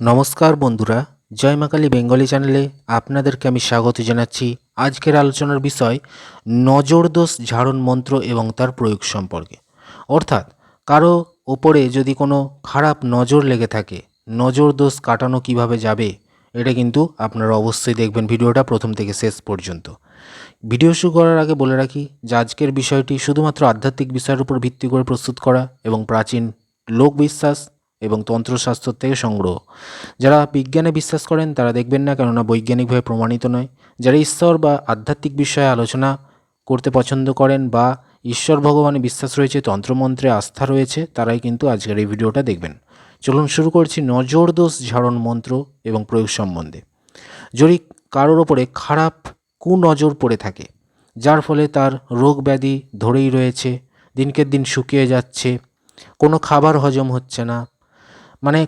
নমস্কার বন্ধুরা, জয় মা কালী বেঙ্গলি চ্যানেলে আপনাদেরকে আমি স্বাগত জানাচ্ছি। আজকের আলোচনার বিষয় নজর দোষ ঝাড়ন মন্ত্র এবং তার প্রয়োগ সম্পর্কে। অর্থাৎ কারো ওপরে যদি কোনো খারাপ নজর লেগে থাকে, নজর দোষ কাটানো কিভাবে যাবে, এটা কিন্তু আপনারা অবশ্যই দেখবেন ভিডিওটা প্রথম থেকে শেষ পর্যন্ত। ভিডিও শুরু করার আগে বলে রাখি যে আজকের বিষয়টি শুধুমাত্র আধ্যাত্মিক বিষয়ের উপর ভিত্তি করে প্রস্তুত করা এবং প্রাচীন লোকবিশ্বাস এবং তন্ত্রশাস্ত্র থেকে সংগ্রহ। যারা বিজ্ঞানে বিশ্বাস করেন তারা দেখবেন না, কেননা বৈজ্ঞানিকভাবে প্রমাণিত নয়। যারা ঈশ্বর বা আধ্যাত্মিক বিষয়ে আলোচনা করতে পছন্দ করেন বা ঈশ্বর ভগবানে বিশ্বাস রয়েছে, তন্ত্রমন্ত্রে আস্থা রয়েছে, তারাই কিন্তু আজকের এই ভিডিওটা দেখবেন। চলুন শুরু করছি নজর দোষ ঝাড়ন মন্ত্র এবং প্রয়োগ সম্বন্ধে। যদি কারোর ওপরে খারাপ কুনজর পড়ে থাকে, যার ফলে তার রোগ ব্যাধি ধরেই রয়েছে, দিনকে দিন শুকিয়ে যাচ্ছে, কোনো খাবার হজম হচ্ছে না, মানে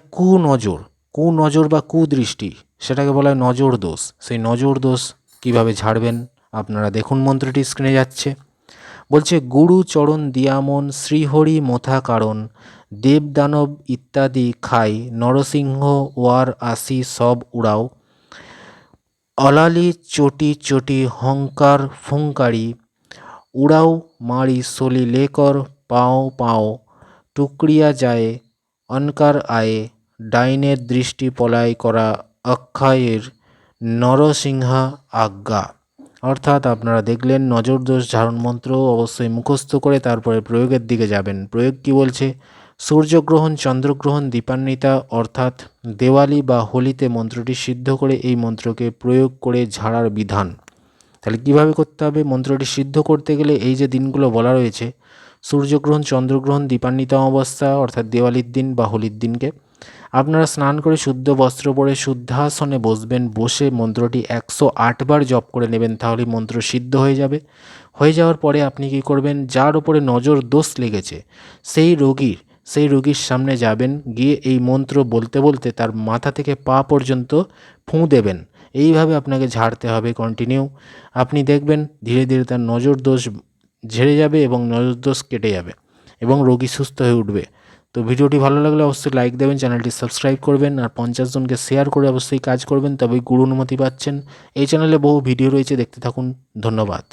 কুনজর বা কুদৃষ্টি, সেটাকে বলা হয় নজর দোষ। সেই নজর দোষ কীভাবে ঝাড়বেন আপনারা দেখুন। মন্ত্রটি স্ক্রিনে যাচ্ছে। বলছে, গুরু চরণ দিয়ামন শ্রীহরি মোথা কারণ দেব দানব ইত্যাদি খাই নরসিংহ ওয়ার আসি সব উড়াও অলালি চটি চটি হংকার ফুঙ্কারি উড়াও মারি সলি লেকর পাও পাও টুকরিয়া যায় অনকার আয়ে ডাইনের দৃষ্টি পলায় করা অক্ষয়ের নরসিংহা আজ্ঞা। অর্থাৎ আপনারা দেখলেন নজর দোষ ঝাড়ন মন্ত্র অবশ্যই মুখস্থ করে তারপরে প্রয়োগের দিকে যাবেন। প্রয়োগ কি বলছে? সূর্যগ্রহণ, চন্দ্রগ্রহণ, দীপান্বিতা অর্থাৎ দেওয়ালি বা হোলিতে মন্ত্রটি সিদ্ধ করে এই মন্ত্রকে প্রয়োগ করে ঝাড়ার বিধান। তাহলে কিভাবে করতে হবে? মন্ত্রটি সিদ্ধ করতে গেলে এই যে দিনগুলো বলা রয়েছে, সূর্যগ্রহণ, চন্দ্রগ্রহণ, দীপান্বিতা অমাবস্যা অর্থাৎ দেওয়ালির দিন বা হোলির দিনকে আপনারা স্নান করে শুদ্ধ বস্ত্র পরে শুদ্ধাসনে বসবেন। বসে মন্ত্রটি 108 বার জপ করে নেবেন, তাহলে মন্ত্র সিদ্ধ হয়ে যাবে। হয়ে যাওয়ার পরে আপনি কি করবেন? যার উপরে নজর দোষ লেগেছে সেই রোগীর সামনে যাবেন, গিয়ে এই মন্ত্র বলতে বলতে তার মাথা থেকে পা পর্যন্ত ফুঁ দেবেন। এইভাবে আপনাকে ঝাড়তে হবে কন্টিনিউ। আপনি দেখবেন ধীরে ধীরে তার নজর দোষ ঝেড়ে যাবে এবং নজর দোষ কেটে যাবে এবং রোগী সুস্থ হয়ে উঠবে। তো ভিডিওটি ভালো লাগলে অবশ্যই লাইক দেবেন, চ্যানেলটি সাবস্ক্রাইব করবেন আর 50 জনকে শেয়ার করে অবশ্যই কাজ করবেন, তবেই গুরু অনুমতি পাচ্ছেন। এই চ্যানেলে বহু ভিডিও রয়েছে, দেখতে থাকুন। ধন্যবাদ।